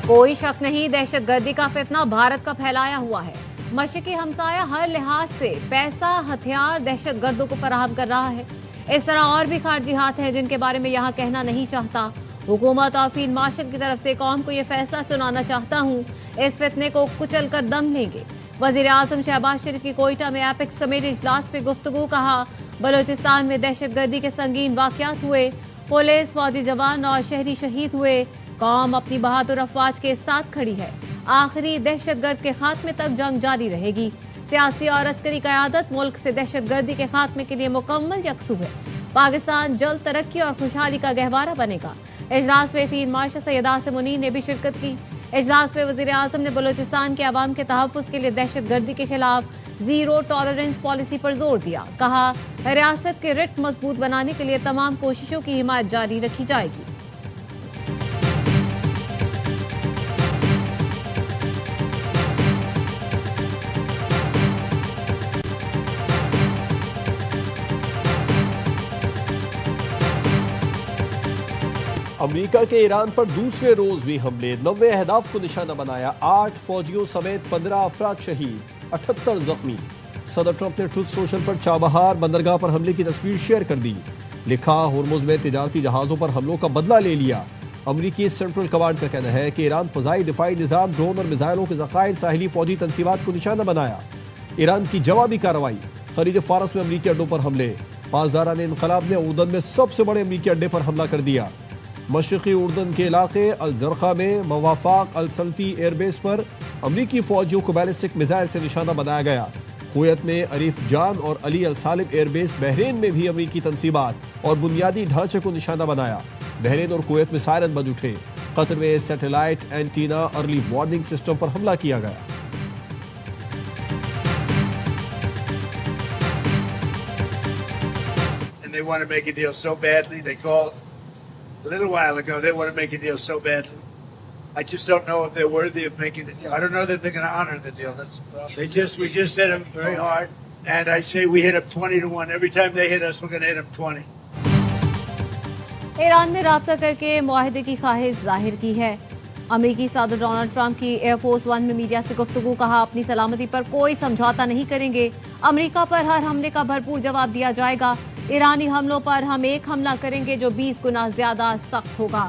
कोई शक नहीं, दहशतगर्दी का फितना भारत का फैलाया हुआ है। मशरकी हमसाया हर लिहाज से पैसा, हथियार दहशतगर्दों को फराहम कर रहा है। इस तरह और भी खारजी हाथ हैं जिनके बारे में यहाँ कहना नहीं चाहता। हुकूमत और फील्ड मार्शल की तरफ से कौम को ये फैसला सुनाना चाहता हूँ, इस फितने को कुचल कर दम लेंगे। वजीर आजम शहबाज शरीफ की कोयटा में एपेक्स कमेटी इजलास में गुफ्तगू। कहा, बलूचिस्तान में दहशतगर्दी के संगीन वाकयात हुए, पुलिस, फौजी जवान और शहरी शहीद हुए। कौम अपनी बहादुर अफवाज के साथ खड़ी है। आखिरी दहशतगर्द के खात्मे तक जंग जारी रहेगी। सियासी और अस्करी क़यादत मुल्क से दहशतगर्दी के खात्मे के लिए मुकम्मल यकसू है। पाकिस्तान जल्द तरक्की और खुशहाली का गहवारा बनेगा। इजलास में फील्ड मार्शल सैयद आसिम मुनीर ने भी शिरकत की। इजलास में वजीर आजम ने बलूचिस्तान के अवाम के तहफ़्फ़ुज़ के लिए दहशतगर्दी के खिलाफ जीरो टॉलरेंस पॉलिसी पर जोर दिया। कहा, रियासत के रिट मजबूत बनाने के लिए तमाम कोशिशों की हिमायत जारी रखी जाएगी। अमेरिका के ईरान पर दूसरे रोज भी हमले, 90 अहदाफ को निशाना बनाया। 8 फौजियों समेत 15 अफराद शहीद, 78 जख्मी। सदर ट्रंप ने ट्रुथ सोशल पर चाबहार बंदरगाह पर हमले की तस्वीर शेयर कर दी। लिखा, हुर्मुज में तिजारती जहाजों पर हमलों का बदला ले लिया। अमरीकी सेंट्रल कमांड का कहना है कि ईरान फजाई दिफाई निजाम, ड्रोन और मिसाइलों के ज़खायर साहिली फौजी तनसीबात को निशाना बनाया। ईरान की जवाबी कार्रवाई, खलीज फारस में अमरीकी अड्डों पर हमले। पासदारान इनकलाब ने उर्दन में सबसे बड़े अमरीकी अड्डे पर हमला कर दिया। मशरक़ी उर्दन के इलाके अल जरखा में मवाफाक अल सल्ती एयरबेस पर अमरीकी फौजियों को बैलिस्टिक मिसाइल से निशाना बनाया गया। कुवैत में अरीफ जान और अली अल सालिम एयरबेस, बहरीन में भी अमरीकी तनसीबात और बुनियादी ढांचे को निशाना बनाया। बहरीन और कुवैत में सायरन बज उठे। कतर में satellite antenna early warning system पर हमला किया गया। A little while ago, they want to make a deal so badly. I just don't know if they're worthy of making a deal. I don't know that they're going to honor the deal. We just hit them very hard, and I say we hit them 20-1. Every time they hit us, we're going to hit them 20. Iran ने राब्ता करके मुआहदे की ख्वाहिश जाहिर की है। अमेरिकी सदर डोनाल्ड ट्रंप की एयरफोर्स वन में मीडिया से गुफ्तगू। कहा, अपनी सलामती पर कोई समझौता नहीं करेंगे। अमेरिका पर हर हमले का भरपूर जवाब दिया जाएगा। ईरानी हमलों पर हम एक हमला करेंगे जो 20 गुना ज्यादा सख्त होगा।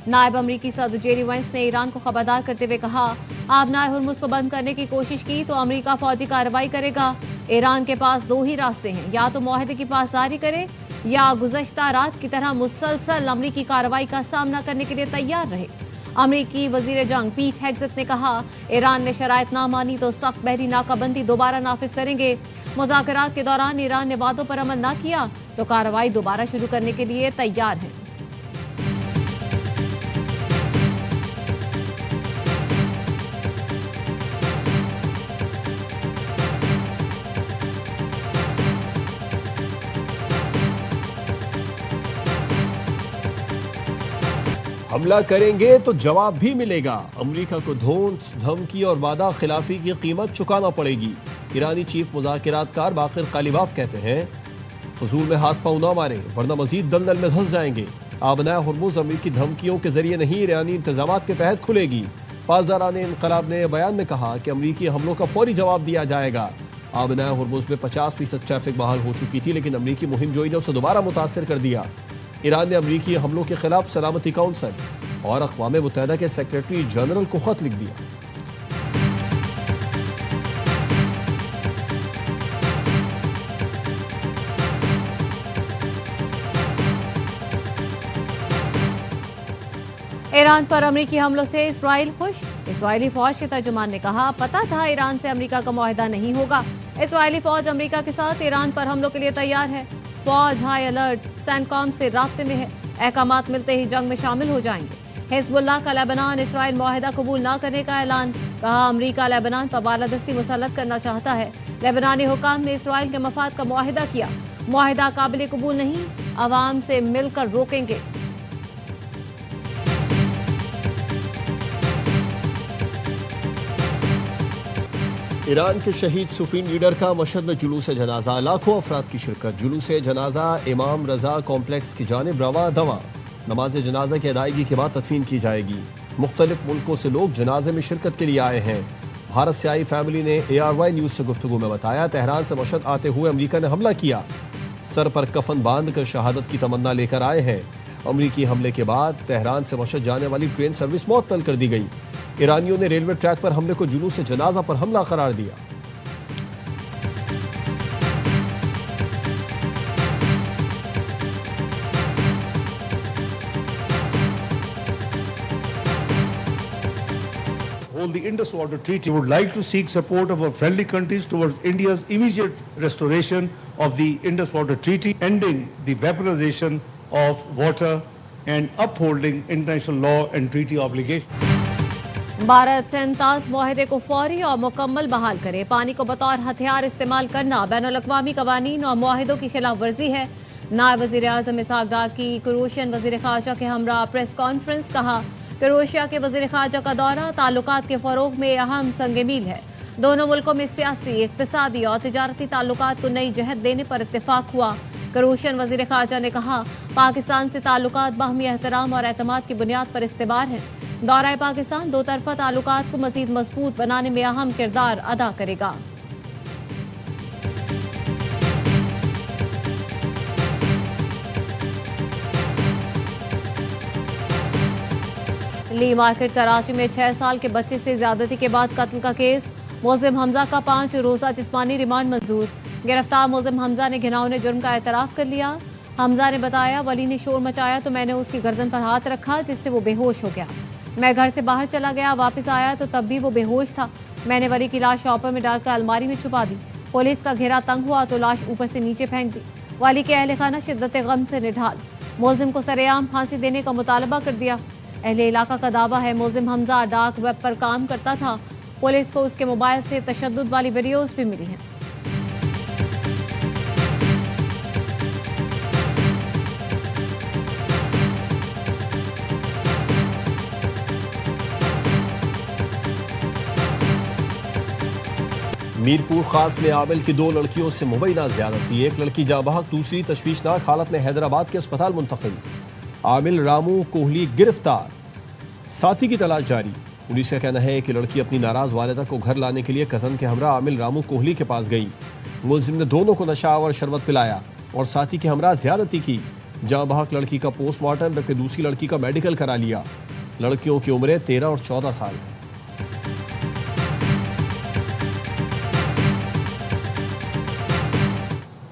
नायब अमरीकी सदर जेरी वेंस ने ईरान को खबरदार करते हुए कहा, आबनाए हुर्मुज को बंद करने की कोशिश की तो अमेरिका फौजी कार्रवाई करेगा। ईरान के पास 2 ही रास्ते हैं, या तो मुआहदे की पासदारी करे या गुज़श्ता रात की तरह मुसलसल अमरीकी कार्रवाई का सामना करने के लिए तैयार रहे। अमरीकी वजीर जंग पीट हेग्सेथ ने कहा, ईरान ने शराइत ना मानी तो सख्त बहरी नाकाबंदी दोबारा नाफिज करेंगे। मुज़ाकरात के दौरान ईरान ने वादों पर अमल ना किया तो कार्रवाई दोबारा शुरू करने के लिए तैयार है। हमला करेंगे तो जवाब भी मिलेगा। अमेरिका को धोंस, धमकी और वादा खिलाफी की कीमत चुकाना पड़ेगी। ईरानी चीफ मुज़ाकरातकार बाकिर कालिबाफ कहते हैं, फजूल में हाथ पांव ना मारें वरना मजीद दलदल में धंस जाएंगे। आबनाए हुर्मुज अमेरिकी धमकियों के जरिए नहीं, ईरानी इंतजामात के तहत खुलेगी। पासदारान इनकलाब ने बयान में कहा कि अमेरिकी हमलों का फौरी जवाब दिया जाएगा। आबनाए हुर्मुज में 50% ट्रैफिक बहाल हो चुकी थी, लेकिन अमेरिकी मुहिम जोई ने उसे दोबारा मुतासर कर दिया। ईरान ने अमेरिकी हमलों के खिलाफ सलामती काउंसिल और अक़वाम मुत्तहिदा के सेक्रेटरी जनरल को खत लिख दिया। ईरान पर अमेरिकी हमलों से इसराइल खुश। इसराइली फौज के तर्जुमान ने कहा, पता था ईरान से अमेरिका का मुआहदा नहीं होगा। इसराइली फौज अमेरिका के साथ ईरान पर हमलों के लिए तैयार है। फौज हाई अलर्ट, सैनकॉम से राब्ते में है। अहकामात मिलते ही जंग में शामिल हो जाएंगे। हिजबुल्लाह का लेबनान इसराइल मुआहदा कबूल न करने का ऐलान। कहा, अमेरिका लेबनान पर बालादस्ती मुसल्लत करना चाहता है। लेबनानी हुकाम ने इसराइल के मफाद का मुआहदा किया। मुआहदा काबिल कबूल नहीं, अवाम से मिलकर रोकेंगे। ईरान के शहीद सुप्रीम लीडर का मशहद में जुलूस जनाजा, लाखों अफराद की शिरकत। जुलूस जनाजा इमाम रजा कॉम्प्लेक्स की जानिब रवा दवा। नमाज जनाजा की अदायगी के बाद तदफीन की जाएगी। मुख्तलिफ मुल्कों से लोग जनाजे में शिरकत के लिए आए हैं। भारत से आई फैमिली ने ARY न्यूज से गुफ्तगू में बताया, तेहरान से मशहद आते हुए अमेरिका ने हमला किया। सर पर कफन बांध कर शहादत की तमन्ना लेकर आए हैं। अमेरिकी हमले के बाद तेहरान से मशहद जाने वाली ट्रेन सर्विस मुअत्तल कर दी गई। ईरानियों ने रेलवे ट्रैक पर हमले को जुलूस जनाजा पर हमला करार दिया। The Indus Water Treaty would like to seek support of our friendly countries towards India's immediate restoration of the Indus Water Treaty, ending the weaponization of water and upholding international law and treaty obligations. Bharat से अंताज मुआहदे को फौरी और मुकम्मल बहाल करे। पानी को बतौर हथियार इस्तेमाल करना बैनुल-अक़वामी कवानीन और मुआहिदों की खिलाफ वर्जी है। नायब वज़ीर आज़म इसहाक डार की क्रोएशियन वज़ीर ख़ारजा के हमरा प्रेस कॉन्फ्रेंस। कहा, क्रोएशिया के वज़ीर ख़ारजा का दौरा ताल्लुकात के फ़रोग़ में अहम संग मील है। दोनों मुल्कों में सियासी, इक़्तिसादी और तिजारती ताल्लुकात को नई जहत देने पर इत्तेफाक हुआ। क्रोएशियन वज़ीर ख़ारजा ने कहा, पाकिस्तान से ताल्लुकात बाहमी एहतराम और एतमाद की बुनियाद पर इस्तेबार हैं। दौरा पाकिस्तान दो तरफ़ा ताल्लुकात को मज़ीद मज़बूत बनाने में अहम किरदार अदा करेगा। ली मार्केट कराची में 6 साल के बच्चे से ज्यादती के बाद कत्ल का केस। मुलजिम हमजा का 5 रोजा जिस्मानी रिमांड मंजूर। गिरफ्तार मुलजिम हमजा ने घिनौने जुर्म का एतराफ कर लिया। हमजा ने बताया, वली ने शोर मचाया तो मैंने उसकी गर्दन पर हाथ रखा जिससे वो बेहोश हो गया। मैं घर से बाहर चला गया, वापस आया तो तब भी वो बेहोश था। मैंने वली की लाश शॉपर में डालकर अलमारी में छुपा दी। पुलिस का घेरा तंग हुआ तो लाश ऊपर से नीचे फेंक दी। वाली के अहल खाना शिद्दत गम से निढाल। मुलजिम को सरेआम फांसी देने का मुतालबा कर दिया। अहले इलाका का दावा है मुलजिम हमजा डार्क वेब पर काम करता था। पुलिस को उसके मोबाइल से तशद्दुद वाली वीडियोज भी मिली हैं। मीरपुर खास में आमिल की 2 लड़कियों से मुबैना ज़्यादती। एक लड़की जाँ बहक, दूसरी तशवीशनाक हालत में हैदराबाद के अस्पताल मुंतकिल। आमिल रामू कोहली गिरफ्तार, साथी की तलाश जारी। पुलिस का कहना है कि लड़की अपनी नाराज वालिदा को घर लाने के लिए कजन के हमरा आमिल रामू कोहली के पास गई। मुलजिम ने दोनों को नशा और शरबत पिलाया और साथी के हमरा ज्यादती की। जाँ बहक लड़की का पोस्टमार्टम जबकि दूसरी लड़की का मेडिकल करा लिया। लड़कियों की उम्रें 13 और 14 साल है।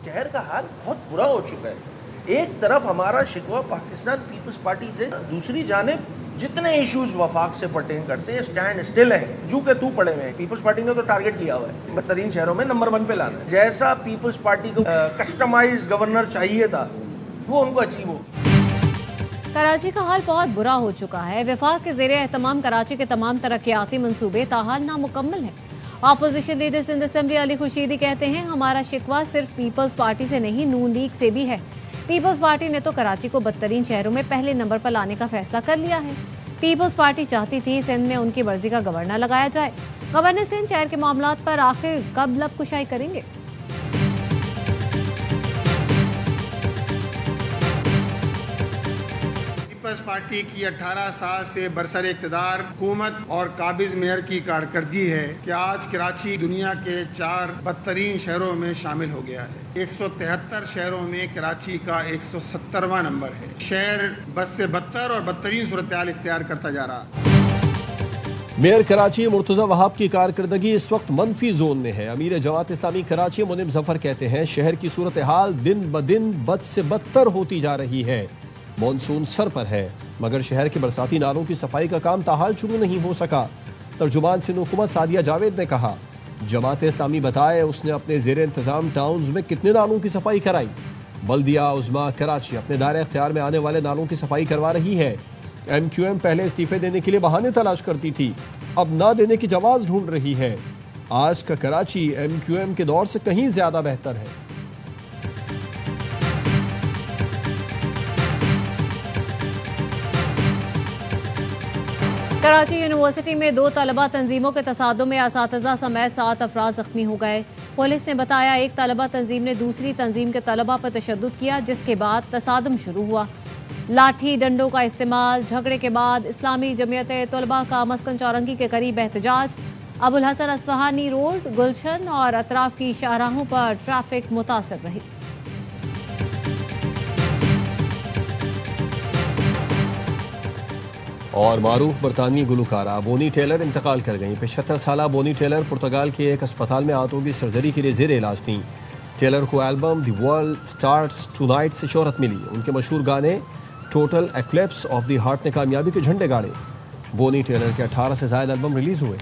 शहर का हाल बहुत बुरा हो चुका है। एक तरफ हमारा शिकवा पाकिस्तान पीपल्स पार्टी से, दूसरी जानिब जितने इश्यूज वफाक से पर्टेन करते हैं स्टैंड स्टिल है, जू के तू पड़े हुए हैं। पीपल्स पार्टी ने तो टारगेट लिया हुआ है बदतरीन शहरों में नंबर 1 पे लाना है। जैसा पीपल्स पार्टी को कस्टमाइज गवर्नर चाहिए था वो उनको अचीव हो। कराची का हाल बहुत बुरा हो चुका है। वफाक के ज़ेरे एहतमाम कराची के तमाम तरक्याती मंसूबे ताहाल नामुकम्मल हैं। Opposition leader Sindh assembly Ali Khurshidi कहते हैं, हमारा शिकवा सिर्फ पीपल्स पार्टी से नहीं, नून लीग से भी है। पीपल्स पार्टी ने तो कराची को बदतरीन शहरों में पहले नंबर पर लाने का फैसला कर लिया है। पीपल्स पार्टी चाहती थी सिंध में उनकी मर्जी का गवर्नर लगाया जाए। गवर्नर सिंध शहर के मामलात पर आखिर कब लब कुशाई करेंगे? पीपल्स पार्टी की 18 साल से बरसर इक़्तिदार हुकूमत और काबिज मेयर की कारकर्दगी है कि आज कराची दुनिया के 4 बदतरीन शहरों में शामिल हो गया है। 173 शहरों में कराची का 170वां नंबर है। शहर बद से बदतर और बदतरीन सूरत-ए-हाल इख्तियार करता जा रहा है। मेयर कराची मुर्तज़ा वहाब की कारकर्दगी इस वक्त मनफी जोन में है। अमीर जमात इस्लामी कराची मुनीब जफर कहते हैं, शहर की सूरत हाल दिन ब दिन बद से बदतर होती जा रही है। मॉनसून सर पर है मगर शहर के बरसाती नालों की सफाई का काम ताहाल शुरू नहीं हो सका। तर्जुमान सिंध हुकूमत सादिया जावेद ने कहा, जमात इस्लामी बताए उसने अपने ज़ेर इंतज़ाम टाउन्स में कितने नालों की सफाई कराई। बल्दिया उज़्मा कराची अपने दायरे इख्तियार में आने वाले नालों की सफाई करवा रही है। MQM पहले इस्तीफे देने के लिए बहाने तलाश करती थी, अब ना देने की जवाज़ ढूंढ रही है। आज का कराची MQM के दौर से कहीं ज्यादा बेहतर है। कराची यूनिवर्सिटी में 2 तलबा तंजीमों के तसादुम में असातिज़ा समेत 7 अफराद जख्मी हो गए। पुलिस ने बताया, एक तलबा तंजीम ने दूसरी तंजीम के तलबा पर तशद्दुद किया जिसके बाद तसादुम शुरू हुआ। लाठी डंडों का इस्तेमाल, झगड़े के बाद इस्लामी जमीयत तलबा का मस्कन चौरंगी के करीब एहतजाज। अबुल हसन अस्फहानी रोड, गुलशन और अतराफ की शाहराहों पर ट्रैफिक मुतासर रही। और मारूफ बरतानवी गुलकारा बोनी टेलर इंतकाल कर गईं। 75 साला बोनी टेलर पुर्तगाल के एक अस्पताल में आंतों की सर्जरी के लिए जेर इलाज थीं। टेलर को album the world starts tonight से शोहरत मिली। उनके मशहूर गाने total eclipse of the heart ने कामयाबी के झंडे गाड़े। बोनी टेलर के 18 से ज़ायद एल्बम रिलीज हुए।